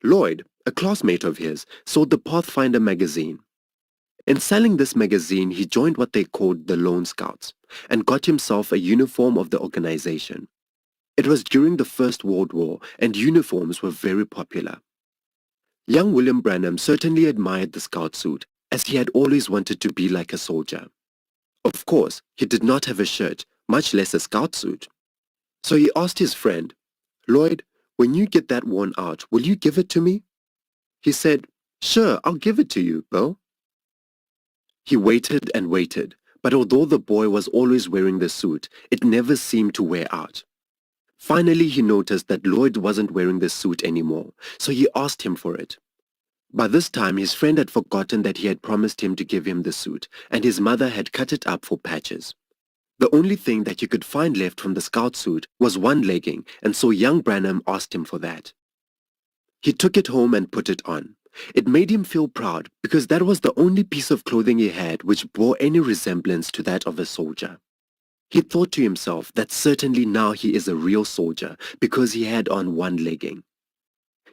Lloyd, a classmate of his, sold the Pathfinder magazine. In selling this magazine, he joined what they called the Lone Scouts and got himself a uniform of the organization. It was during the First World War and uniforms were very popular. Young William Branham certainly admired the scout suit as he had always wanted to be like a soldier. Of course, he did not have a shirt, much less a scout suit. So he asked his friend, Lloyd, when you get that worn out, will you give it to me? He said, Sure, I'll give it to you, Bill. He waited and waited, but although the boy was always wearing the suit, it never seemed to wear out. Finally, he noticed that Lloyd wasn't wearing the suit anymore, so he asked him for it. By this time, his friend had forgotten that he had promised him to give him the suit, and his mother had cut it up for patches. The only thing that you could find left from the scout suit was one legging, and so young Branham asked him for that. He took it home and put it on. It made him feel proud because that was the only piece of clothing he had which bore any resemblance to that of a soldier. He thought to himself that certainly now he is a real soldier because he had on one legging.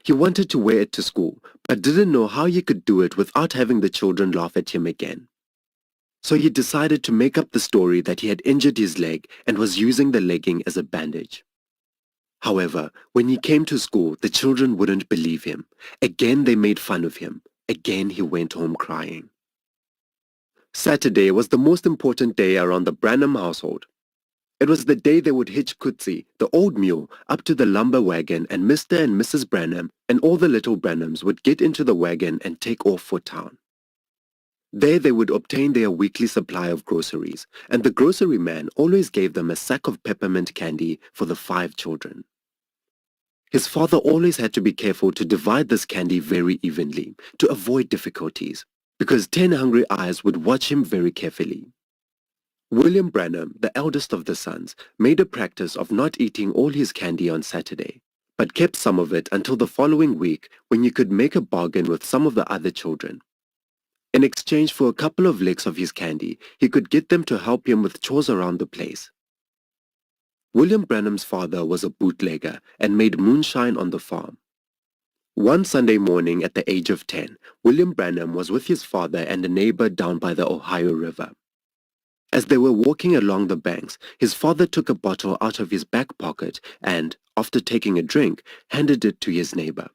He wanted to wear it to school, but didn't know how he could do it without having the children laugh at him again. So he decided to make up the story that he had injured his leg and was using the legging as a bandage. However, when he came to school, the children wouldn't believe him. Again they made fun of him. Again he went home crying. Saturday was the most important day around the Branham household. It was the day they would hitch Cootsie, the old mule, up to the lumber wagon, and Mr. and Mrs. Branham and all the little Branhams would get into the wagon and take off for town. There they would obtain their weekly supply of groceries, and the grocery man always gave them a sack of peppermint candy for the 5 children. His father always had to be careful to divide this candy very evenly to avoid difficulties, because 10 hungry eyes would watch him very carefully. William Branham, the eldest of the sons, made a practice of not eating all his candy on Saturday, but kept some of it until the following week when he could make a bargain with some of the other children. In exchange for a couple of licks of his candy, he could get them to help him with chores around the place. William Branham's father was a bootlegger and made moonshine on the farm. One Sunday morning at the age of 10, William Branham was with his father and a neighbor down by the Ohio River. As they were walking along the banks, his father took a bottle out of his back pocket and, after taking a drink, handed it to his neighbor.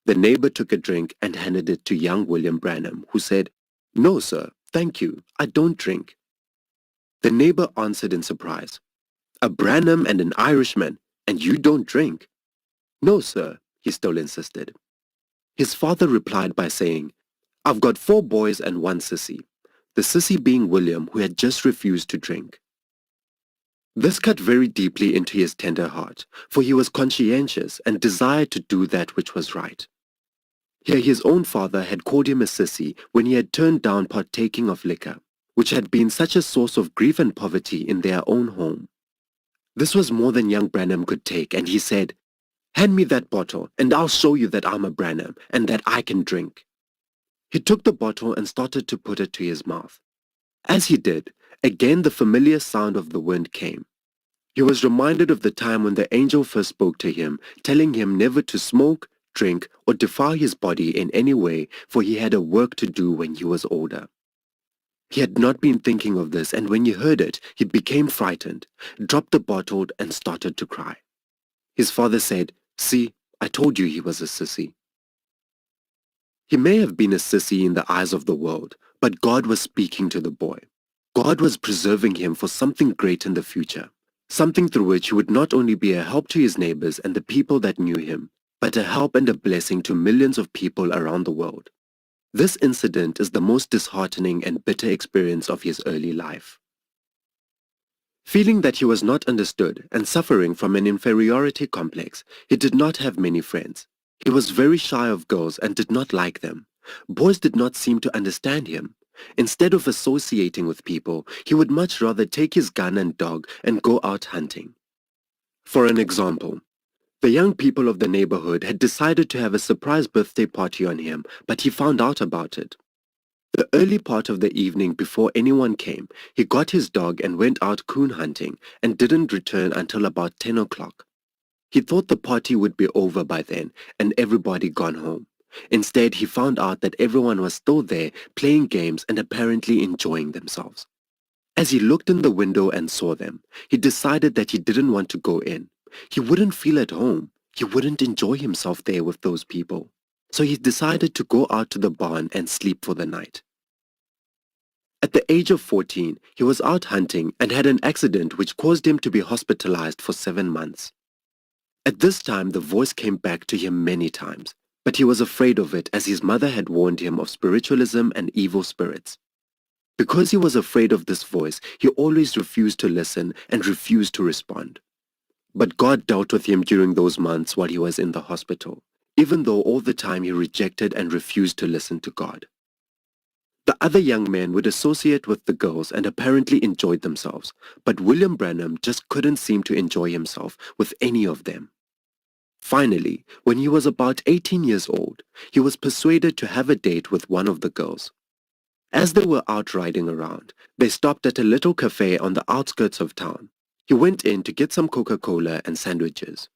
The neighbor took a drink and handed it to young William Branham, who said, "No, sir, thank you, I don't drink." The neighbor answered in surprise, "A Branham and an Irishman, and you don't drink?" "No, sir," he still insisted. His father replied by saying, "I've got 4 boys and 1 sissy," the sissy being William, who had just refused to drink. This cut very deeply into his tender heart, for he was conscientious and desired to do that which was right. Here his own father had called him a sissy when he had turned down partaking of liquor, which had been such a source of grief and poverty in their own home. This was more than young Branham could take, and he said, "Hand me that bottle, and I'll show you that I'm a Branham, and that I can drink." He took the bottle and started to put it to his mouth. As he did, again the familiar sound of the wind came. He was reminded of the time when the angel first spoke to him, telling him never to smoke, drink, or defile his body in any way, for he had a work to do when he was older. He had not been thinking of this, and when he heard it, he became frightened, dropped the bottle, and started to cry. His father said, "See, I told you he was a sissy." He may have been a sissy in the eyes of the world, but God was speaking to the boy. God was preserving him for something great in the future, something through which he would not only be a help to his neighbors and the people that knew him, but a help and a blessing to millions of people around the world. This incident is the most disheartening and bitter experience of his early life. Feeling that he was not understood and suffering from an inferiority complex, he did not have many friends. He was very shy of girls and did not like them. Boys did not seem to understand him. Instead of associating with people, he would much rather take his gun and dog and go out hunting. For an example, the young people of the neighborhood had decided to have a surprise birthday party on him, but he found out about it. The early part of the evening before anyone came, he got his dog and went out coon hunting and didn't return until about 10 o'clock. He thought the party would be over by then and everybody gone home. Instead, he found out that everyone was still there playing games and apparently enjoying themselves. As he looked in the window and saw them, he decided that he didn't want to go in. He wouldn't feel at home. He wouldn't enjoy himself there with those people. So he decided to go out to the barn and sleep for the night. At the age of 14, he was out hunting and had an accident which caused him to be hospitalized for 7 months. At this time, the voice came back to him many times, but he was afraid of it as his mother had warned him of spiritualism and evil spirits. Because he was afraid of this voice, he always refused to listen and refused to respond. But God dealt with him during those months while he was in the hospital, even though all the time he rejected and refused to listen to God. The other young men would associate with the girls and apparently enjoyed themselves, but William Branham just couldn't seem to enjoy himself with any of them. Finally, when he was about 18 years old, he was persuaded to have a date with one of the girls. As they were out riding around, they stopped at a little cafe on the outskirts of town. He went in to get some Coca-Cola and sandwiches.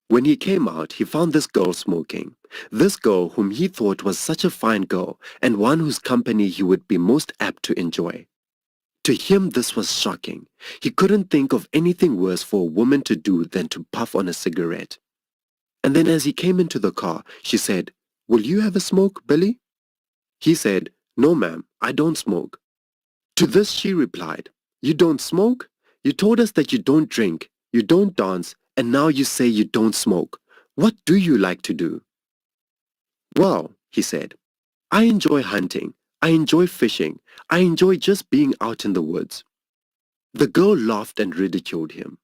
When he came out, he found this girl smoking. This girl whom he thought was such a fine girl and one whose company he would be most apt to enjoy. To him, this was shocking. He couldn't think of anything worse for a woman to do than to puff on a cigarette. And then as he came into the car, she said, "Will you have a smoke, Billy?" He said, "No, ma'am, I don't smoke." To this she replied, "You don't smoke? You told us that you don't drink, you don't dance, and now you say you don't smoke. What do you like to do?" "Well," he said, "I enjoy hunting, I enjoy fishing, I enjoy just being out in the woods." The girl laughed and ridiculed him.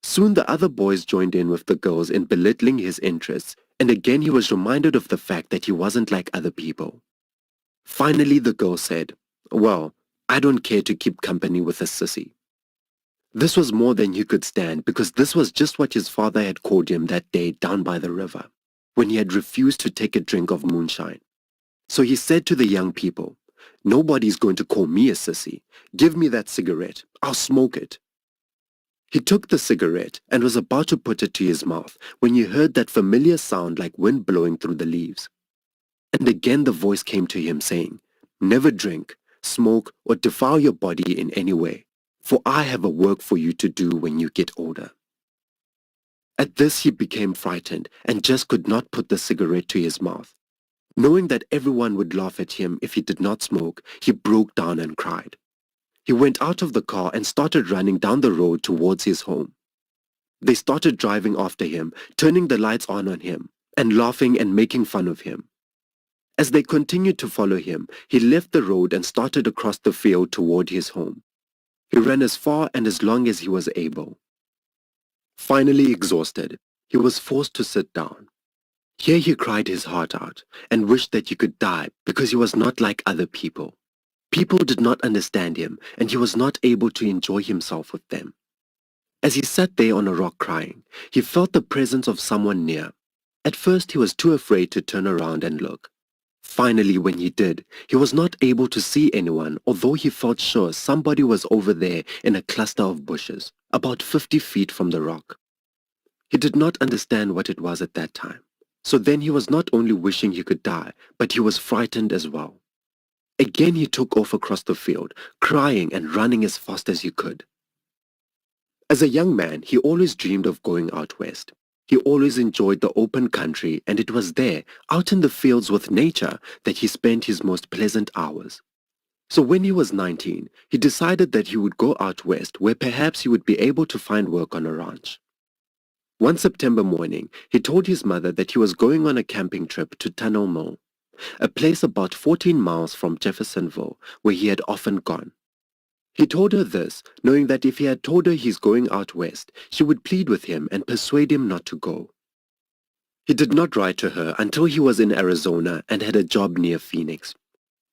Soon the other boys joined in with the girls in belittling his interests, and again he was reminded of the fact that he wasn't like other people. Finally the girl said, "Well, I don't care to keep company with a sissy." This was more than he could stand because this was just what his father had called him that day down by the river, when he had refused to take a drink of moonshine. So he said to the young people, "Nobody's going to call me a sissy. Give me that cigarette. I'll smoke it." He took the cigarette and was about to put it to his mouth when he heard that familiar sound like wind blowing through the leaves. And again the voice came to him saying, "Never drink, smoke, or defile your body in any way, for I have a work for you to do when you get older." At this he became frightened and just could not put the cigarette to his mouth. Knowing that everyone would laugh at him if he did not smoke, he broke down and cried. He went out of the car and started running down the road towards his home. They started driving after him, turning the lights on him, and laughing and making fun of him. As they continued to follow him, he left the road and started across the field toward his home. He ran as far and as long as he was able. Finally exhausted, he was forced to sit down. Here he cried his heart out and wished that he could die because he was not like other people. People did not understand him and he was not able to enjoy himself with them. As he sat there on a rock crying, he felt the presence of someone near. At first he was too afraid to turn around and look. Finally, when he did, he was not able to see anyone, although he felt sure somebody was over there in a cluster of bushes, about 50 feet from the rock. He did not understand what it was at that time. So then he was not only wishing he could die, but he was frightened as well. Again he took off across the field, crying and running as fast as he could. As a young man, he always dreamed of going out west. He always enjoyed the open country, and it was there, out in the fields with nature, that he spent his most pleasant hours. So when he was 19, he decided that he would go out west where perhaps he would be able to find work on a ranch. One September morning, he told his mother that he was going on a camping trip to Tunnel Mill, a place about 14 miles from Jeffersonville, where he had often gone. He told her this, knowing that if he had told her he's going out west, she would plead with him and persuade him not to go. He did not write to her until he was in Arizona and had a job near Phoenix.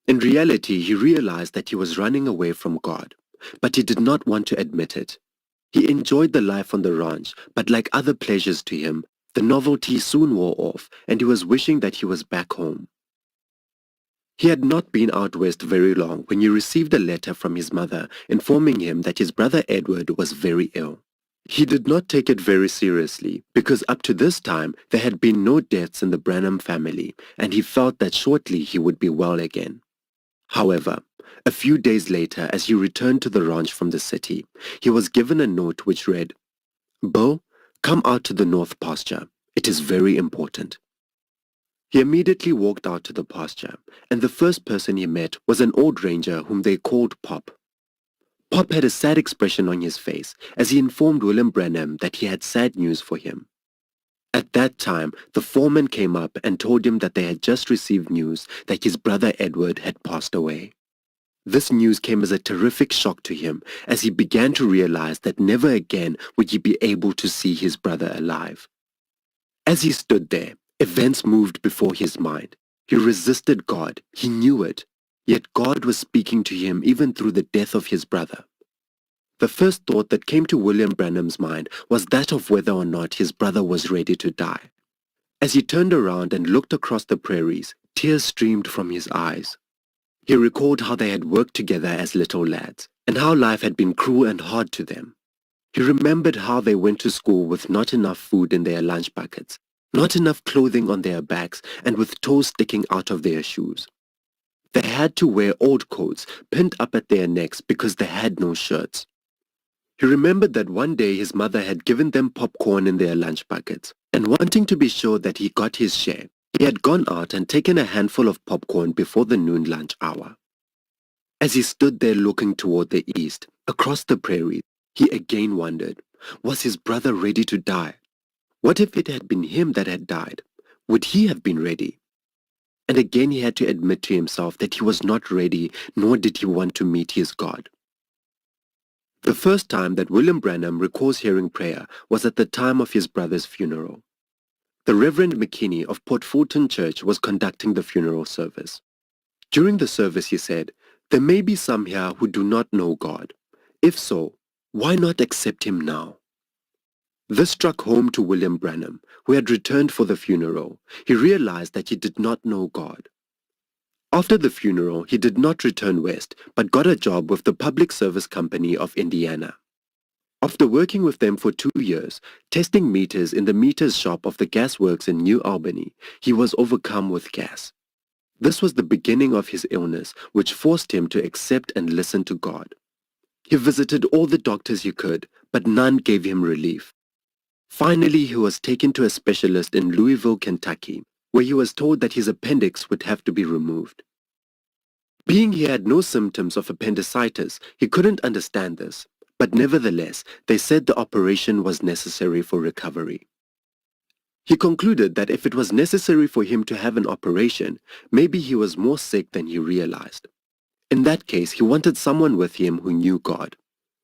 In reality, he realized that he was running away from God, but he did not want to admit it. He enjoyed the life on the ranch, but like other pleasures to him, the novelty soon wore off and he was wishing that he was back home. He had not been out west very long when he received a letter from his mother informing him that his brother Edward was very ill. He did not take it very seriously because up to this time there had been no deaths in the Branham family, and he felt that shortly he would be well again. However, a few days later, as he returned to the ranch from the city, he was given a note which read, "Bo, come out to the north pasture. It is very important." He immediately walked out to the pasture, and the first person he met was an old ranger whom they called Pop. Pop had a sad expression on his face as he informed William Branham that he had sad news for him. At that time, the foreman came up and told him that they had just received news that his brother Edward had passed away. This news came as a terrific shock to him as he began to realize that never again would he be able to see his brother alive. As he stood there, events moved before his mind. He resisted God. He knew it. Yet God was speaking to him even through the death of his brother. The first thought that came to William Branham's mind was that of whether or not his brother was ready to die. As he turned around and looked across the prairies, tears streamed from his eyes. He recalled how they had worked together as little lads, and how life had been cruel and hard to them. He remembered how they went to school with not enough food in their lunch buckets, not enough clothing on their backs, and with toes sticking out of their shoes. They had to wear old coats pinned up at their necks because they had no shirts. He remembered that one day his mother had given them popcorn in their lunch buckets, and wanting to be sure that he got his share, he had gone out and taken a handful of popcorn before the noon lunch hour. As he stood there looking toward the east, across the prairies, he again wondered, was his brother ready to die? What if it had been him that had died? Would he have been ready? And again he had to admit to himself that he was not ready, nor did he want to meet his God. The first time that William Branham recalls hearing prayer was at the time of his brother's funeral. The Reverend McKinney of Port Fulton Church was conducting the funeral service. During the service he said, "There may be some here who do not know God. If so, why not accept him now?" This struck home to William Branham, who had returned for the funeral. He realized that he did not know God. After the funeral, he did not return west, but got a job with the Public Service Company of Indiana. After working with them for 2 years, testing meters in the meters shop of the gas works in New Albany, he was overcome with gas. This was the beginning of his illness, which forced him to accept and listen to God. He visited all the doctors he could, but none gave him relief. Finally, he was taken to a specialist in Louisville, Kentucky, where he was told that his appendix would have to be removed. Being he had no symptoms of appendicitis, he couldn't understand this, but nevertheless, they said the operation was necessary for recovery. He concluded that if it was necessary for him to have an operation, maybe he was more sick than he realized. In that case, he wanted someone with him who knew God.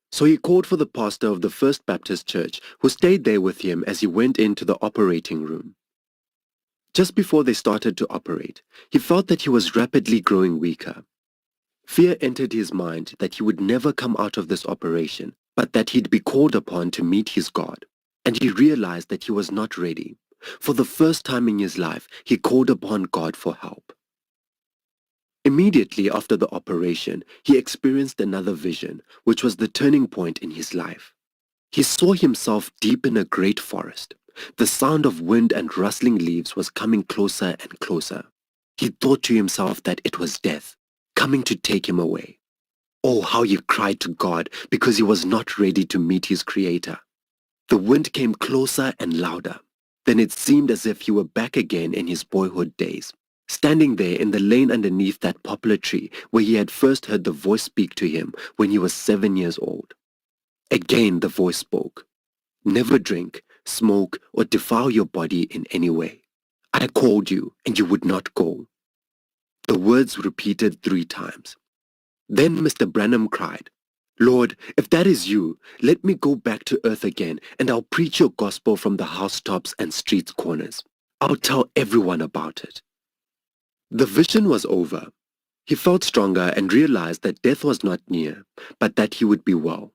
So he called for the pastor of the First Baptist Church, who stayed there with him as he went into the operating room. Just before they started to operate, he felt that he was rapidly growing weaker. Fear entered his mind that he would never come out of this operation, but that he'd be called upon to meet his God. And he realized that he was not ready. For the first time in his life, he called upon God for help. Immediately after the operation, he experienced another vision, which was the turning point in his life. He saw himself deep in a great forest. The sound of wind and rustling leaves was coming closer and closer. He thought to himself that it was death, coming to take him away. Oh, how he cried to God because he was not ready to meet his Creator. The wind came closer and louder. Then it seemed as if he were back again in his boyhood days, standing there in the lane underneath that poplar tree where he had first heard the voice speak to him when he was 7 years old. Again the voice spoke. "Never drink, smoke, or defile your body in any way. I called you, and you would not go." The words repeated 3 times. Then Mr. Branham cried, "Lord, if that is you, let me go back to earth again, and I'll preach your gospel from the housetops and street corners. I'll tell everyone about it." The vision was over. He felt stronger and realized that death was not near, but that he would be well.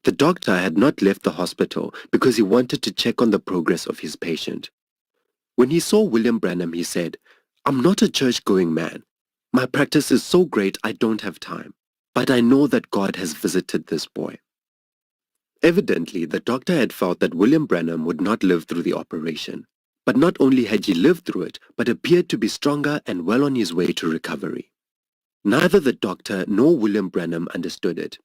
The doctor had not left the hospital because he wanted to check on the progress of his patient. When he saw William Branham, he said, "I'm not a church-going man. My practice is so great I don't have time, but I know that God has visited this boy." Evidently, the doctor had felt that William Branham would not live through the operation. But not only had he lived through it, but appeared to be stronger and well on his way to recovery. Neither the doctor nor William Branham understood it.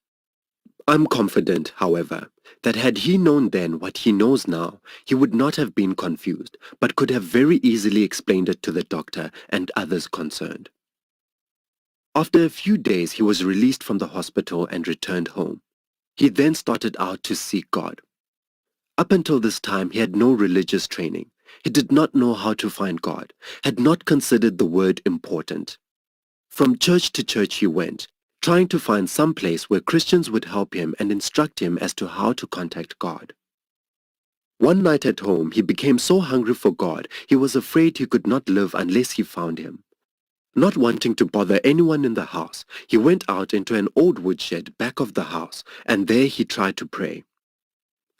I'm confident, however, that had he known then what he knows now, he would not have been confused, but could have very easily explained it to the doctor and others concerned. After a few days, he was released from the hospital and returned home. He then started out to seek God. Up until this time, he had no religious training. He did not know how to find God, had not considered the word important. From church to church he went, trying to find some place where Christians would help him and instruct him as to how to contact God. One night at home, he became so hungry for God, he was afraid he could not live unless he found him. Not wanting to bother anyone in the house, he went out into an old woodshed back of the house, and there he tried to pray.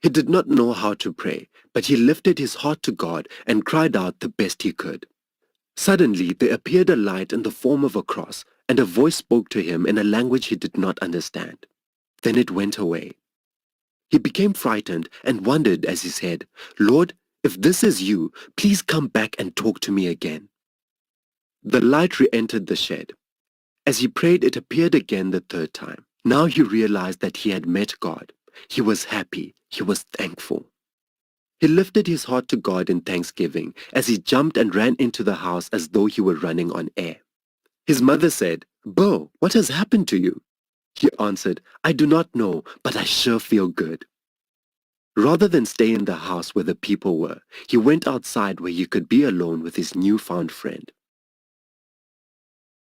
He did not know how to pray, but he lifted his heart to God and cried out the best he could. Suddenly there appeared a light in the form of a cross, and a voice spoke to him in a language he did not understand. Then it went away. He became frightened and wondered as he said, "Lord, if this is you, please come back and talk to me again." The light re-entered the shed. As he prayed, it appeared again the third time. Now he realized that he had met God. He was happy. He was thankful. He lifted his heart to God in thanksgiving as he jumped and ran into the house as though he were running on air. His mother said, "Bo, what has happened to you?" He answered, "I do not know, but I sure feel good." Rather than stay in the house where the people were, he went outside where he could be alone with his newfound friend.